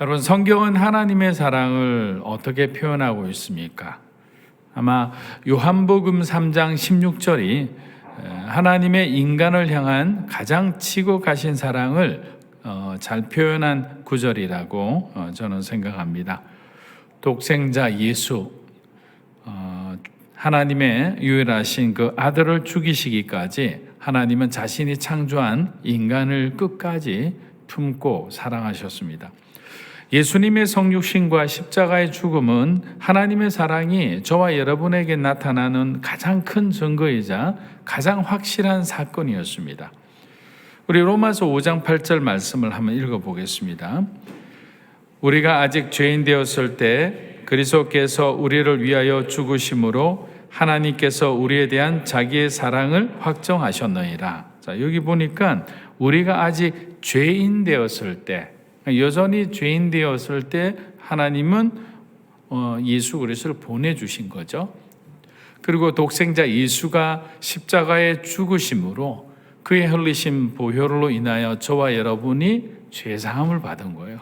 여러분, 성경은 하나님의 사랑을 어떻게 표현하고 있습니까? 아마 요한복음 3장 16절이 하나님의 인간을 향한 가장 치고 가신 사랑을 잘 표현한 구절이라고 저는 생각합니다. 독생자 예수, 하나님의 유일하신 그 아들을 죽이시기까지 하나님은 자신이 창조한 인간을 끝까지 품고 사랑하셨습니다. 예수님의 성육신과 십자가의 죽음은 하나님의 사랑이 저와 여러분에게 나타나는 가장 큰 증거이자 가장 확실한 사건이었습니다. 우리 로마서 5장 8절 말씀을 한번 읽어보겠습니다. 우리가 아직 죄인 되었을 때 그리스도께서 우리를 위하여 죽으심으로 하나님께서 우리에 대한 자기의 사랑을 확정하셨느니라. 자, 여기 보니까 우리가 아직 죄인 되었을 때, 여전히 죄인 되었을 때 하나님은 예수 그리스도를 보내주신 거죠. 그리고 독생자 예수가 십자가에 죽으심으로 그의 흘리신 보혈로 인하여 저와 여러분이 죄사함을 받은 거예요.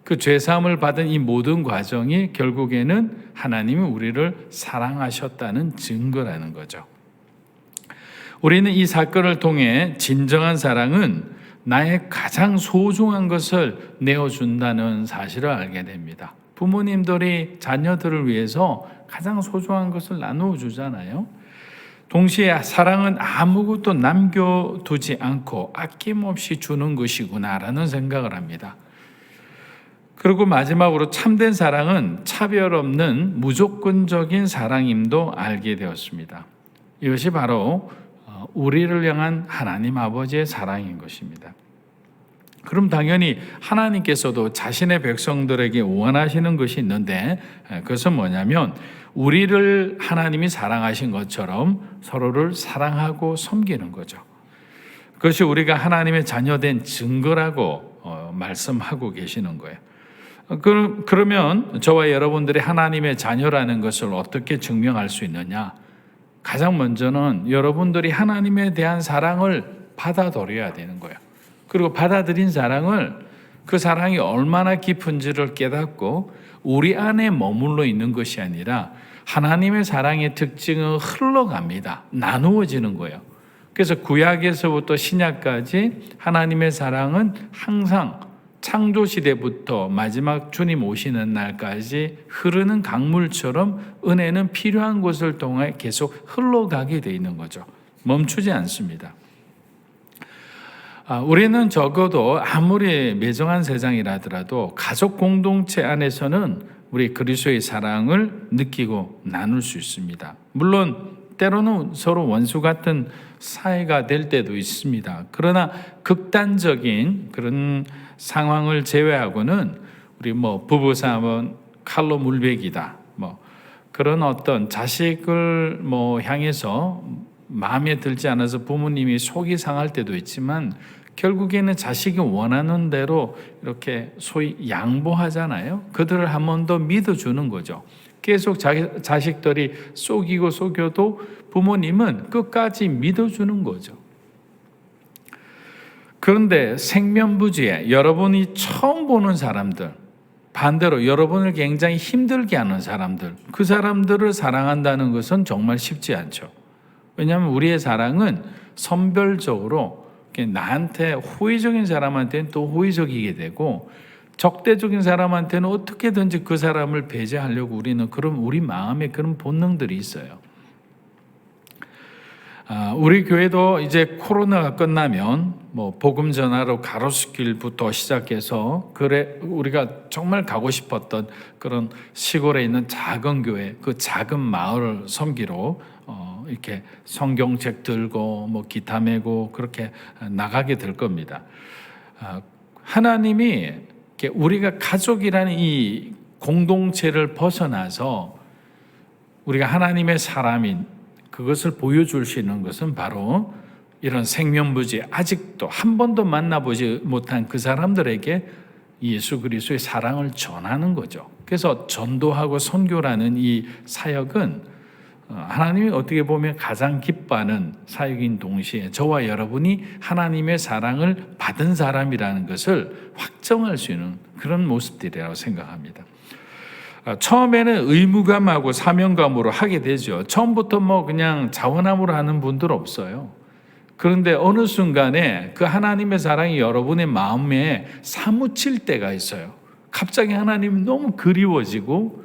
그 죄사함을 받은 이 모든 과정이 결국에는 하나님이 우리를 사랑하셨다는 증거라는 거죠. 우리는 이 사건을 통해 진정한 사랑은 나의 가장 소중한 것을 내어준다는 사실을 알게 됩니다. 부모님들이 자녀들을 위해서 가장 소중한 것을 나누어 주잖아요. 동시에 사랑은 아무것도 남겨두지 않고 아낌없이 주는 것이구나라는 생각을 합니다. 그리고 마지막으로 참된 사랑은 차별 없는 무조건적인 사랑임도 알게 되었습니다. 이것이 바로 우리를 향한 하나님 아버지의 사랑인 것입니다. 그럼 당연히 하나님께서도 자신의 백성들에게 원하시는 것이 있는데, 그것은 뭐냐면 우리를 하나님이 사랑하신 것처럼 서로를 사랑하고 섬기는 거죠. 그것이 우리가 하나님의 자녀된 증거라고 말씀하고 계시는 거예요. 그러면 저와 여러분들이 하나님의 자녀라는 것을 어떻게 증명할 수 있느냐? 가장 먼저는 여러분들이 하나님에 대한 사랑을 받아들여야 되는 거예요. 그리고 받아들인 사랑을, 그 사랑이 얼마나 깊은지를 깨닫고 우리 안에 머물러 있는 것이 아니라 하나님의 사랑의 특징은 흘러갑니다. 나누어지는 거예요. 그래서 구약에서부터 신약까지 하나님의 사랑은 항상 창조시대부터 마지막 주님 오시는 날까지 흐르는 강물처럼 은혜는 필요한 곳을 통해 계속 흘러가게 되어 있는 거죠. 멈추지 않습니다. 우리는 적어도 아무리 매정한 세상이라더라도 가족 공동체 안에서는 우리 그리스도의 사랑을 느끼고 나눌 수 있습니다. 물론 때로는 서로 원수 같은 사이가 될 때도 있습니다. 그러나 극단적인 그런 상황을 제외하고는 우리 부부싸움은 칼로 물베기다, 그런 어떤 자식을 향해서 마음에 들지 않아서 부모님이 속이 상할 때도 있지만 결국에는 자식이 원하는 대로 이렇게 소위 양보하잖아요. 그들을 한 번 더 믿어주는 거죠. 계속 자식들이 속이고 속여도 부모님은 끝까지 믿어주는 거죠. 그런데 생면부지에 여러분이 처음 보는 사람들, 반대로 여러분을 굉장히 힘들게 하는 사람들, 그 사람들을 사랑한다는 것은 정말 쉽지 않죠. 왜냐하면 우리의 사랑은 선별적으로 나한테 호의적인 사람한테는 또 호의적이게 되고, 적대적인 사람한테는 어떻게든지 그 사람을 배제하려고 우리 마음에 그런 본능들이 있어요. 우리 교회도 이제 코로나가 끝나면 복음 전하러 가로수길부터 시작해서 우리가 정말 가고 싶었던 그런 시골에 있는 작은 교회, 그 작은 마을을 섬기러 이렇게 성경책 들고 기타 메고 그렇게 나가게 될 겁니다. 하나님이 우리가 가족이라는 이 공동체를 벗어나서 우리가 하나님의 사람인 그것을 보여줄 수 있는 것은 바로 이런 생명부지, 아직도 한 번도 만나보지 못한 그 사람들에게 예수 그리스도의 사랑을 전하는 거죠. 그래서 전도하고 선교라는 이 사역은 하나님이 어떻게 보면 가장 기뻐하는 사역인 동시에 저와 여러분이 하나님의 사랑을 받은 사람이라는 것을 확정할 수 있는 그런 모습들이라고 생각합니다. 처음에는 의무감하고 사명감으로 하게 되죠. 처음부터 그냥 자원함으로 하는 분들 없어요. 그런데 어느 순간에 그 하나님의 사랑이 여러분의 마음에 사무칠 때가 있어요. 갑자기 하나님이 너무 그리워지고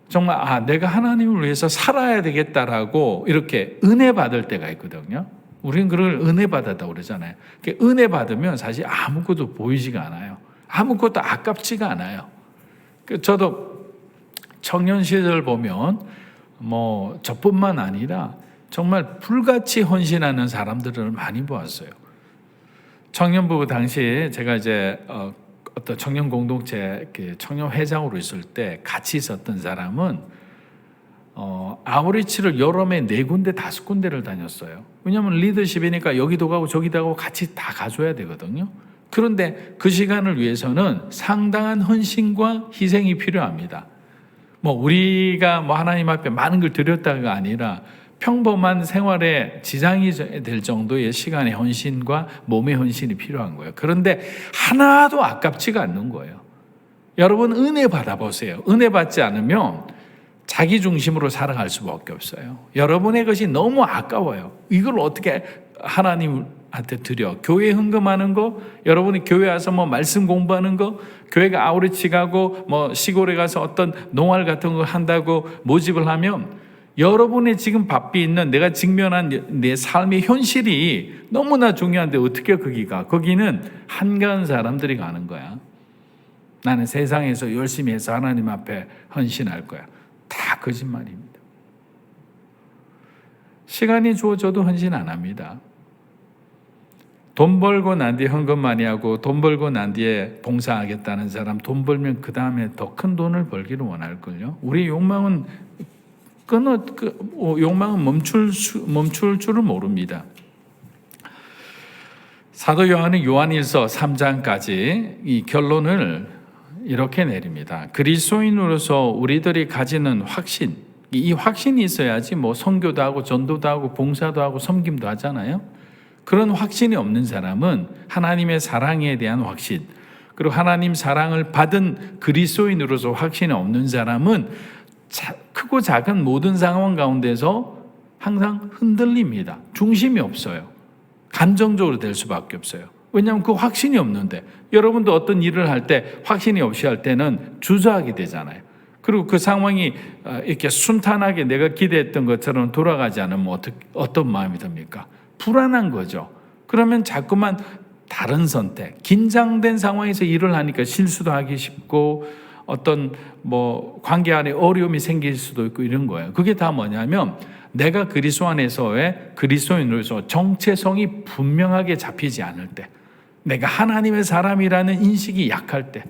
정말 내가 하나님을 위해서 살아야 되겠다라고 이렇게 은혜 받을 때가 있거든요. 우리는 그걸 은혜 받았다고 그러잖아요. 은혜 받으면 사실 아무것도 보이지가 않아요. 아무것도 아깝지가 않아요. 저도 청년 시절 보면 저뿐만 아니라 정말 불같이 헌신하는 사람들을 많이 보았어요. 청년부 당시에 제가 이제 어떤 청년 공동체 청년 회장으로 있을 때 같이 있었던 사람은 아우리치를 여름에 4군데 5군데를 다녔어요. 왜냐하면 리더십이니까 여기도 가고 저기도 가고 같이 다 가줘야 되거든요. 그런데 그 시간을 위해서는 상당한 헌신과 희생이 필요합니다. 우리가 하나님 앞에 많은 걸 드렸다가 아니라 평범한 생활에 지장이 될 정도의 시간의 헌신과 몸의 헌신이 필요한 거예요. 그런데 하나도 아깝지가 않는 거예요. 여러분 은혜 받아보세요. 은혜 받지 않으면 자기 중심으로 살아갈 수밖에 없어요. 여러분의 것이 너무 아까워요. 이걸 어떻게 하나님한테 드려? 교회 헌금하는 거, 여러분이 교회 와서 말씀 공부하는 거, 교회가 아우리치 가고 시골에 가서 어떤 농활 같은 거 한다고 모집을 하면 여러분의 지금 바삐 있는 내가 직면한 내 삶의 현실이 너무나 중요한데 어떻게 거기는 한가한 사람들이 가는 거야. 나는 세상에서 열심히 해서 하나님 앞에 헌신할 거야. 다 거짓말입니다. 시간이 주어져도 헌신 안 합니다. 돈 벌고 난 뒤에 헌금 많이 하고 돈 벌고 난 뒤에 봉사하겠다는 사람, 돈 벌면 그 다음에 더 큰 돈을 벌기를 원할걸요. 우리 욕망은 멈출 줄을 모릅니다. 사도 요한은 요한일서 3장까지 이 결론을 이렇게 내립니다. 그리스도인으로서 우리들이 가지는 확신, 이 확신이 있어야지 선교도 하고 전도도 하고 봉사도 하고 섬김도 하잖아요. 그런 확신이 없는 사람은 하나님의 사랑에 대한 확신, 그리고 하나님 사랑을 받은 그리스도인으로서 확신이 없는 사람은 크고 작은 모든 상황 가운데서 항상 흔들립니다. 중심이 없어요. 감정적으로 될 수밖에 없어요. 왜냐하면 그 확신이 없는데, 여러분도 어떤 일을 할 때 확신이 없이 할 때는 주저하게 되잖아요. 그리고 그 상황이 이렇게 순탄하게 내가 기대했던 것처럼 돌아가지 않으면 어떤 마음이 듭니까? 불안한 거죠. 그러면 자꾸만 다른 선택, 긴장된 상황에서 일을 하니까 실수도 하기 쉽고 어떤 관계 안에 어려움이 생길 수도 있고 이런 거예요. 그게 다 뭐냐면 내가 그리스도 안에서의 그리스도인으로서 정체성이 분명하게 잡히지 않을 때, 내가 하나님의 사람이라는 인식이 약할 때,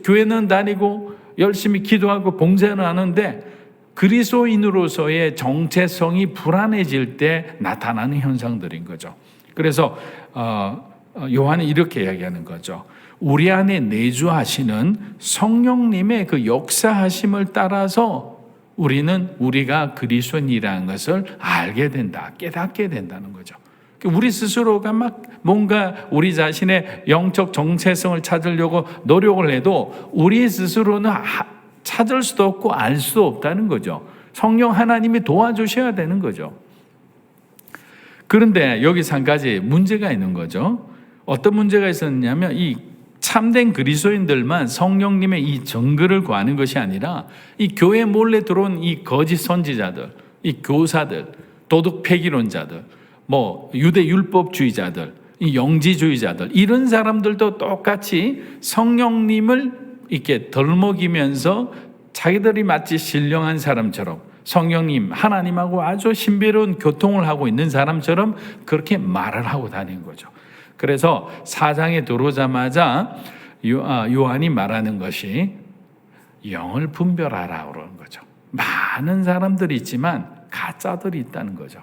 교회는 다니고 열심히 기도하고 봉사는 하는데 그리스도인으로서의 정체성이 불안해질 때 나타나는 현상들인 거죠. 그래서 요한은 이렇게 이야기하는 거죠. 우리 안에 내주하시는 성령님의 그 역사하심을 따라서 우리가 그리스도인이라는 것을 알게 된다, 깨닫게 된다는 거죠. 우리 스스로가 뭔가 우리 자신의 영적 정체성을 찾으려고 노력을 해도 우리 스스로는 찾을 수도 없고 알 수도 없다는 거죠. 성령 하나님이 도와주셔야 되는 거죠. 그런데 여기서 한 가지 문제가 있는 거죠. 어떤 문제가 있었냐면 이 참된 그리스도인들만 성령님의 이 정글을 구하는 것이 아니라 이 교회 몰래 들어온 이 거짓 선지자들, 이 교사들, 도덕 폐기론자들, 유대 율법주의자들, 이 영지주의자들, 이런 사람들도 똑같이 성령님을 이렇게 덜먹이면서 자기들이 마치 신령한 사람처럼 성령님, 하나님하고 아주 신비로운 교통을 하고 있는 사람처럼 그렇게 말을 하고 다니는 거죠. 그래서 4장에 들어오자마자 요한이 말하는 것이 영을 분별하라 그러는 거죠. 많은 사람들이 있지만 가짜들이 있다는 거죠.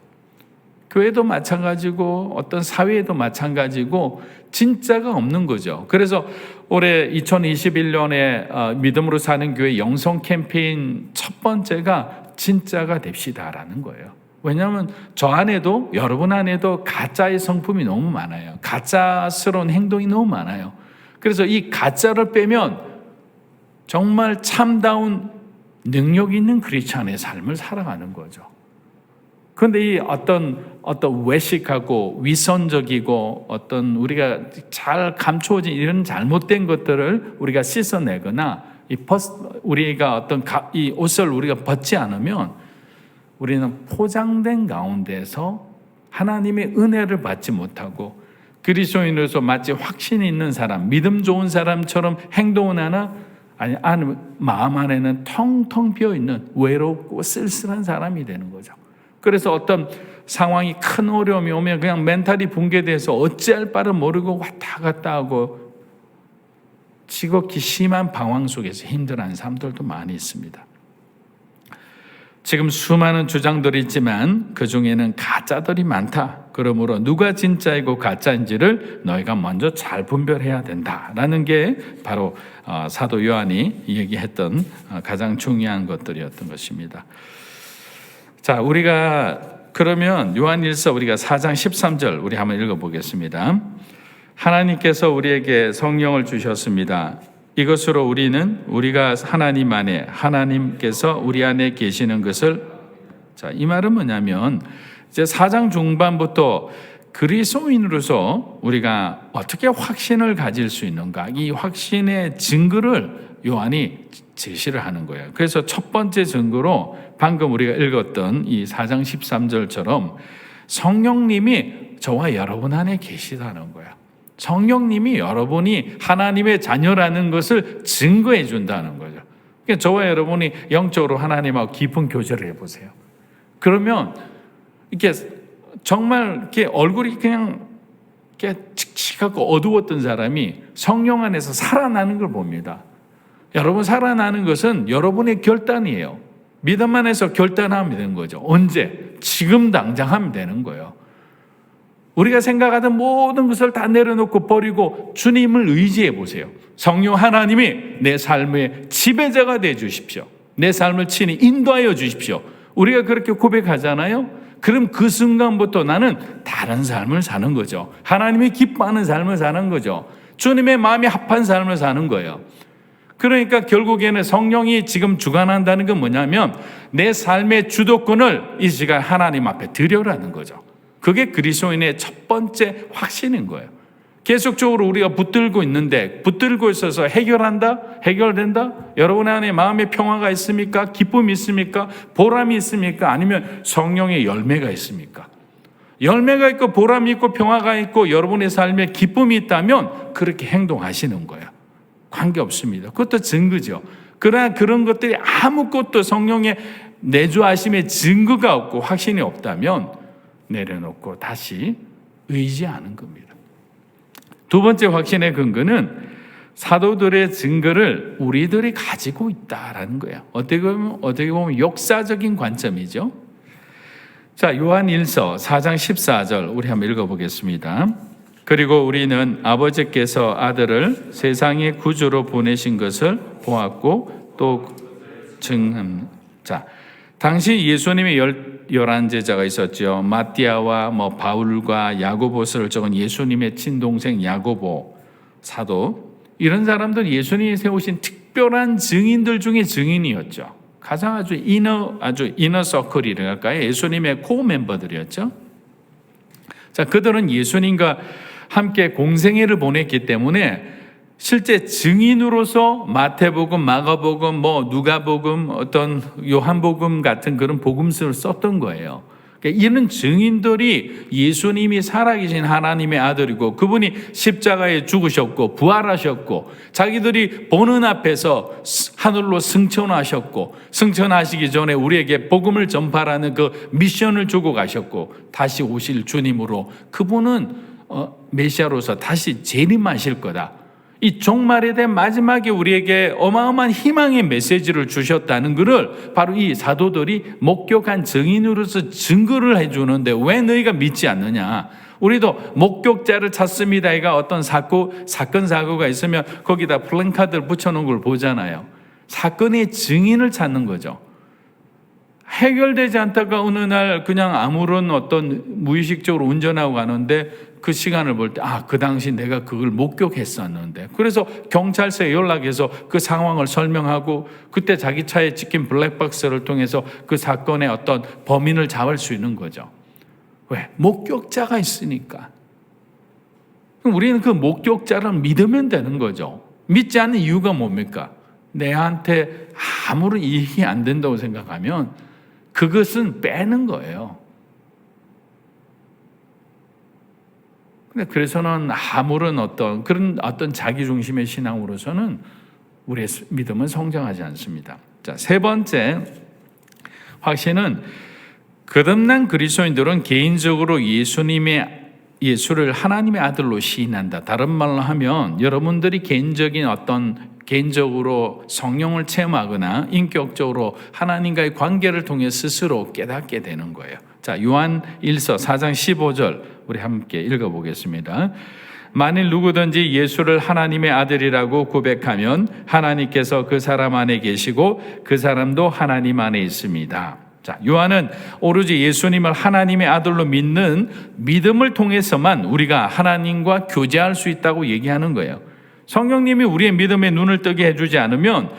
교회도 마찬가지고 어떤 사회에도 마찬가지고 진짜가 없는 거죠. 그래서 올해 2021년에 믿음으로 사는 교회 영성 캠페인 첫 번째가 진짜가 됩시다라는 거예요. 왜냐하면 저 안에도 여러분 안에도 가짜의 성품이 너무 많아요. 가짜스러운 행동이 너무 많아요. 그래서 이 가짜를 빼면 정말 참다운 능력 있는 크리스찬의 삶을 살아가는 거죠. 그런데 이 어떤 외식하고 위선적이고 어떤 우리가 잘 감추어진 이런 잘못된 것들을 우리가 씻어내거나 우리가 어떤 이 옷을 우리가 벗지 않으면 우리는 포장된 가운데서 하나님의 은혜를 받지 못하고 그리스도인으로서 마치 확신이 있는 사람, 믿음 좋은 사람처럼 행동은 하나 아니 마음 안에는 텅텅 비어 있는 외롭고 쓸쓸한 사람이 되는 거죠. 그래서 어떤 상황이 큰 어려움이 오면 그냥 멘탈이 붕괴돼서 어찌할 바를 모르고 왔다 갔다 하고 지극히 심한 방황 속에서 힘들어하는 사람들도 많이 있습니다. 지금 수많은 주장들이 있지만 그 중에는 가짜들이 많다. 그러므로 누가 진짜이고 가짜인지를 너희가 먼저 잘 분별해야 된다라는 게 바로 사도 요한이 얘기했던 가장 중요한 것들이었던 것입니다. 자, 우리가 그러면 요한일서 우리가 4장 13절 우리 한번 읽어보겠습니다. 하나님께서 우리에게 성령을 주셨습니다. 이것으로 우리가 하나님 안에 하나님께서 우리 안에 계시는 것을 자, 이 말은 뭐냐면 이제 4장 중반부터 그리스도인으로서 우리가 어떻게 확신을 가질 수 있는가 이 확신의 증거를 요한이 제시를 하는 거예요. 그래서 첫 번째 증거로 방금 우리가 읽었던 이 4장 13절처럼 성령님이 저와 여러분 안에 계시다는 거예요. 성령님이 여러분이 하나님의 자녀라는 것을 증거해 준다는 거죠. 그러니까 저와 여러분이 영적으로 하나님하고 깊은 교제를 해보세요. 그러면 이렇게 정말 이렇게 얼굴이 그냥 이렇게 칙칙하고 어두웠던 사람이 성령 안에서 살아나는 걸 봅니다. 여러분 살아나는 것은 여러분의 결단이에요. 믿음 안에서 결단하면 되는 거죠. 언제? 지금 당장 하면 되는 거예요. 우리가 생각하던 모든 것을 다 내려놓고 버리고 주님을 의지해 보세요. 성령 하나님이 내 삶의 지배자가 되어 주십시오. 내 삶을 친히 인도하여 주십시오. 우리가 그렇게 고백하잖아요. 그럼 그 순간부터 나는 다른 삶을 사는 거죠. 하나님이 기뻐하는 삶을 사는 거죠. 주님의 마음이 합한 삶을 사는 거예요. 그러니까 결국에는 성령이 지금 주관한다는 건 뭐냐면 내 삶의 주도권을 이 시간 하나님 앞에 드려라는 거죠. 그게 그리스도인의 첫 번째 확신인 거예요. 계속적으로 우리가 붙들고 있는데 붙들고 있어서 해결된다? 여러분 안에 마음의 평화가 있습니까? 기쁨이 있습니까? 보람이 있습니까? 아니면 성령의 열매가 있습니까? 열매가 있고 보람이 있고 평화가 있고 여러분의 삶에 기쁨이 있다면 그렇게 행동하시는 거예요. 관계없습니다. 그것도 증거죠. 그러나 그런 것들이 아무것도 성령의 내주하심의 증거가 없고 확신이 없다면 내려놓고 다시 의지하는 겁니다. 두 번째 확신의 근거는 사도들의 증거를 우리들이 가지고 있다라는 거예요. 어떻게 보면 역사적인 관점이죠. 자, 요한일서 4장 14절 우리 한번 읽어보겠습니다. 그리고 우리는 아버지께서 아들을 세상의 구주로 보내신 것을 보았고 또 증언합니다. 자, 당시 예수님의 11 제자가 있었죠. 마띠아와 바울과 야고보서를 적은 예수님의 친동생 야고보 사도, 이런 사람들 예수님이 세우신 특별한 증인들 중에 증인이었죠. 가장 아주 이너 서클이랄까요? 예수님의 코어 멤버들이었죠. 자, 그들은 예수님과 함께 공생애를 보냈기 때문에 실제 증인으로서 마태복음, 마가복음, 누가복음, 어떤 요한복음 같은 그런 복음서를 썼던 거예요. 그러니까 이런 증인들이 예수님이 살아계신 하나님의 아들이고 그분이 십자가에 죽으셨고 부활하셨고 자기들이 보는 앞에서 하늘로 승천하셨고 승천하시기 전에 우리에게 복음을 전파라는 그 미션을 주고 가셨고 다시 오실 주님으로 그분은 메시아로서 다시 재림하실 거다. 이 종말에 대한 마지막에 우리에게 어마어마한 희망의 메시지를 주셨다는 것을 바로 이 사도들이 목격한 증인으로서 증거를 해주는데 왜 너희가 믿지 않느냐? 우리도 목격자를 찾습니다. 이가 어떤 사건 사고가 있으면 거기다 플랜카드를 붙여놓은 걸 보잖아요. 사건의 증인을 찾는 거죠. 해결되지 않다가 어느 날 그냥 아무런 어떤 무의식적으로 운전하고 가는데 그 시간을 볼 때 그 당시 내가 그걸 목격했었는데, 그래서 경찰서에 연락해서 그 상황을 설명하고 그때 자기 차에 찍힌 블랙박스를 통해서 그 사건의 어떤 범인을 잡을 수 있는 거죠. 왜? 목격자가 있으니까. 우리는 그 목격자를 믿으면 되는 거죠. 믿지 않는 이유가 뭡니까? 내한테 아무런 이익이 안 된다고 생각하면 그것은 빼는 거예요. 근데 그래서는 아무런 그런 자기중심의 신앙으로서는 우리의 믿음은 성장하지 않습니다. 자, 세 번째 확신은 거듭난 그리스도인들은 개인적으로 예수를 하나님의 아들로 시인한다. 다른 말로 하면 여러분들이 개인적으로 성령을 체험하거나 인격적으로 하나님과의 관계를 통해 스스로 깨닫게 되는 거예요. 자, 요한 1서 4장 15절 우리 함께 읽어보겠습니다. 만일 누구든지 예수를 하나님의 아들이라고 고백하면 하나님께서 그 사람 안에 계시고 그 사람도 하나님 안에 있습니다. 자, 요한은 오로지 예수님을 하나님의 아들로 믿는 믿음을 통해서만 우리가 하나님과 교제할 수 있다고 얘기하는 거예요. 성령님이 우리의 믿음에 눈을 뜨게 해주지 않으면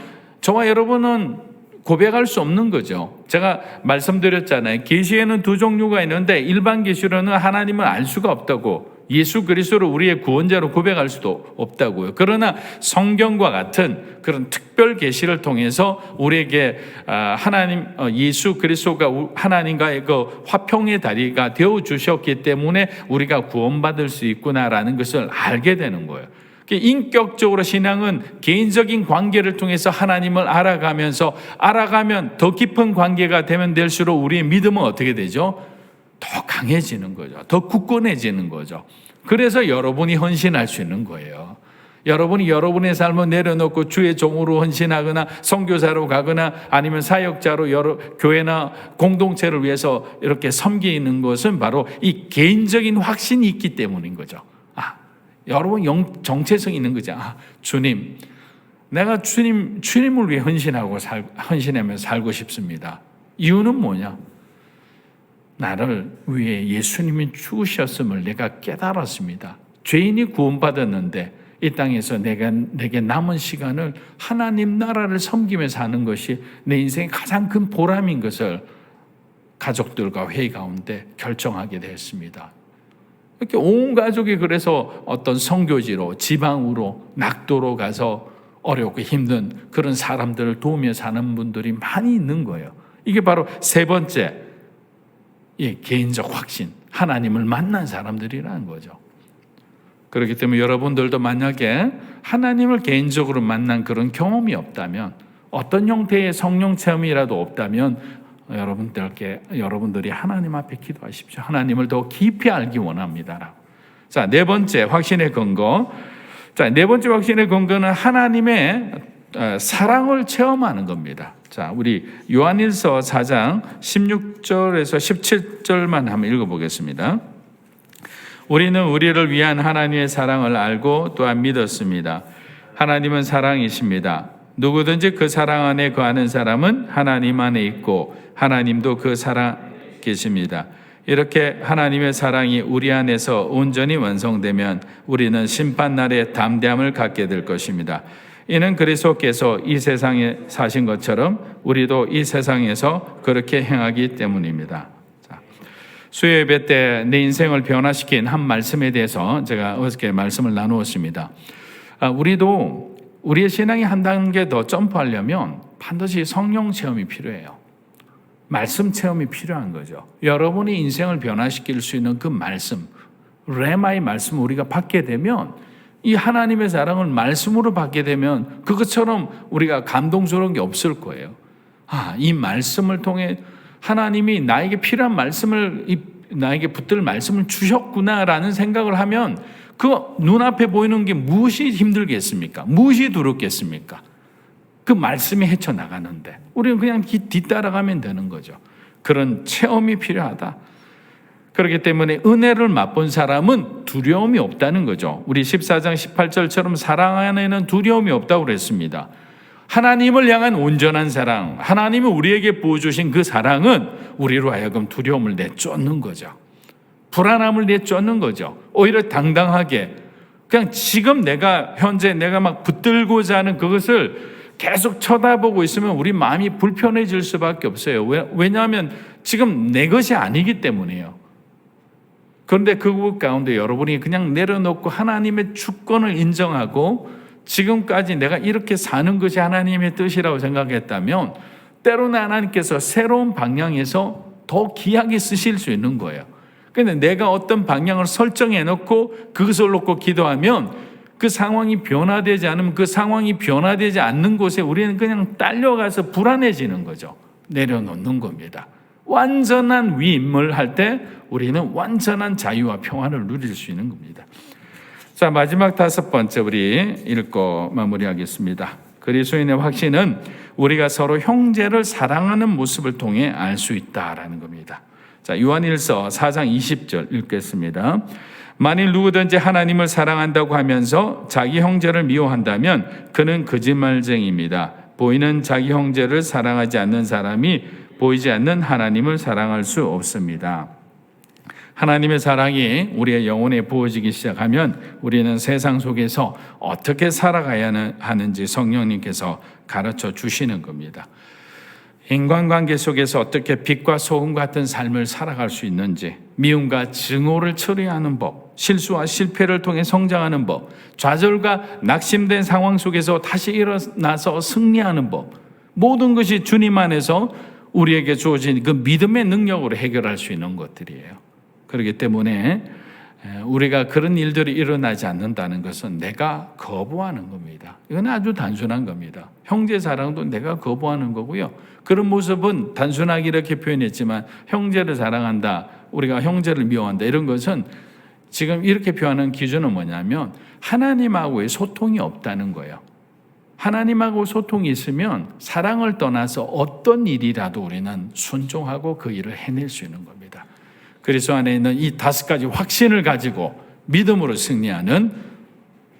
저와 여러분은 고백할 수 없는 거죠. 제가 말씀드렸잖아요. 계시에는 두 종류가 있는데 일반 계시로는 하나님을 알 수가 없다고, 예수 그리스도를 우리의 구원자로 고백할 수도 없다고요. 그러나 성경과 같은 그런 특별 계시를 통해서 우리에게 예수 그리스도가 하나님과의 그 화평의 다리가 되어 주셨기 때문에 우리가 구원받을 수 있구나라는 것을 알게 되는 거예요. 인격적으로 신앙은 개인적인 관계를 통해서 하나님을 알아가면 더 깊은 관계가 되면 될수록 우리의 믿음은 어떻게 되죠? 더 강해지는 거죠. 더 굳건해지는 거죠. 그래서 여러분이 헌신할 수 있는 거예요. 여러분이 여러분의 삶을 내려놓고 주의 종으로 헌신하거나 선교사로 가거나 아니면 사역자로 여러 교회나 공동체를 위해서 이렇게 섬기는 것은 바로 이 개인적인 확신이 있기 때문인 거죠. 여러분 정체성이 있는 거죠. 주님, 내가 주님을 위해 헌신하면서 살고 싶습니다. 이유는 뭐냐? 나를 위해 예수님이 죽으셨음을 내가 깨달았습니다. 죄인이 구원받았는데 이 땅에서 내게 남은 시간을 하나님 나라를 섬기며 사는 것이 내 인생의 가장 큰 보람인 것을 가족들과 회의 가운데 결정하게 되었습니다. 이렇게 온 가족이 그래서 어떤 선교지로 지방으로 낙도로 가서 어렵고 힘든 그런 사람들을 도우며 사는 분들이 많이 있는 거예요. 이게 바로 세 번째 개인적 확신, 하나님을 만난 사람들이라는 거죠. 그렇기 때문에 여러분들도 만약에 하나님을 개인적으로 만난 그런 경험이 없다면, 어떤 형태의 성령 체험이라도 없다면 여러분들이 하나님 앞에 기도하십시오. 하나님을 더 깊이 알기 원합니다. 자, 네 번째 확신의 근거. 자, 네 번째 확신의 근거는 하나님의 사랑을 체험하는 겁니다. 자, 우리 요한일서 4장 16절에서 17절만 한번 읽어보겠습니다. 우리는 우리를 위한 하나님의 사랑을 알고 또한 믿었습니다. 하나님은 사랑이십니다. 누구든지 그 사랑 안에 거하는 사람은 하나님 안에 있고 하나님도 그 사랑 계십니다. 이렇게 하나님의 사랑이 우리 안에서 온전히 완성되면 우리는 심판날에 담대함을 갖게 될 것입니다. 이는 그리스도께서 이 세상에 사신 것처럼 우리도 이 세상에서 그렇게 행하기 때문입니다. 수요 예배 때 내 인생을 변화시킨 한 말씀에 대해서 제가 어저께 말씀을 나누었습니다. 우리도 우리의 신앙이 한 단계 더 점프하려면 반드시 성령 체험이 필요해요. 말씀 체험이 필요한 거죠. 여러분이 인생을 변화시킬 수 있는 그 말씀, 레마의 말씀을 우리가 받게 되면, 이 하나님의 사랑을 말씀으로 받게 되면 그것처럼 우리가 감동스러운 게 없을 거예요. 이 말씀을 통해 하나님이 나에게 필요한 말씀을, 나에게 붙들 말씀을 주셨구나라는 생각을 하면 그 눈앞에 보이는 게 무엇이 힘들겠습니까? 무엇이 두렵겠습니까? 그 말씀이 헤쳐나가는데 우리는 그냥 뒤따라가면 되는 거죠. 그런 체험이 필요하다. 그렇기 때문에 은혜를 맛본 사람은 두려움이 없다는 거죠. 우리 14장 18절처럼 사랑 안에는 두려움이 없다고 그랬습니다. 하나님을 향한 온전한 사랑, 하나님이 우리에게 보여주신 그 사랑은 우리로 하여금 두려움을 내쫓는 거죠. 불안함을 내쫓는 거죠. 오히려 당당하게 그냥 지금 현재 내가 막 붙들고자 하는 그것을 계속 쳐다보고 있으면 우리 마음이 불편해질 수밖에 없어요. 왜냐하면 지금 내 것이 아니기 때문이에요. 그런데 그 가운데 여러분이 그냥 내려놓고 하나님의 주권을 인정하고 지금까지 내가 이렇게 사는 것이 하나님의 뜻이라고 생각했다면 때로는 하나님께서 새로운 방향에서 더 귀하게 쓰실 수 있는 거예요. 그런데 내가 어떤 방향을 설정해 놓고 그것을 놓고 기도하면 그 상황이 변화되지 않으면 그 상황이 변화되지 않는 곳에 우리는 그냥 딸려가서 불안해지는 거죠. 내려놓는 겁니다. 완전한 위임을 할 때 우리는 완전한 자유와 평안을 누릴 수 있는 겁니다. 자, 마지막 5번째 우리 읽고 마무리하겠습니다. 그리스도인의 확신은 우리가 서로 형제를 사랑하는 모습을 통해 알 수 있다라는 겁니다. 자, 요한일서 4장 20절 읽겠습니다. 만일 누구든지 하나님을 사랑한다고 하면서 자기 형제를 미워한다면 그는 거짓말쟁이입니다. 보이는 자기 형제를 사랑하지 않는 사람이 보이지 않는 하나님을 사랑할 수 없습니다. 하나님의 사랑이 우리의 영혼에 부어지기 시작하면 우리는 세상 속에서 어떻게 살아가야 하는지 성령님께서 가르쳐 주시는 겁니다. 인간관계 속에서 어떻게 빛과 소금 같은 삶을 살아갈 수 있는지, 미움과 증오를 처리하는 법, 실수와 실패를 통해 성장하는 법, 좌절과 낙심된 상황 속에서 다시 일어나서 승리하는 법, 모든 것이 주님 안에서 우리에게 주어진 그 믿음의 능력으로 해결할 수 있는 것들이에요. 그렇기 때문에 우리가 그런 일들이 일어나지 않는다는 것은 내가 거부하는 겁니다. 이건 아주 단순한 겁니다. 형제 사랑도 내가 거부하는 거고요. 그런 모습은 단순하게 이렇게 표현했지만 형제를 사랑한다, 우리가 형제를 미워한다, 이런 것은 지금 이렇게 표현하는 기준은 뭐냐면 하나님하고의 소통이 없다는 거예요. 하나님하고 소통이 있으면 사랑을 떠나서 어떤 일이라도 우리는 순종하고 그 일을 해낼 수 있는 겁니다. 그리스도 안에 있는 이 5가지 확신을 가지고 믿음으로 승리하는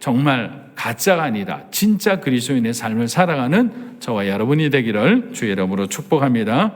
정말 가짜가 아니라 진짜 그리스도인의 삶을 살아가는 저와 여러분이 되기를 주의 이름으로 축복합니다.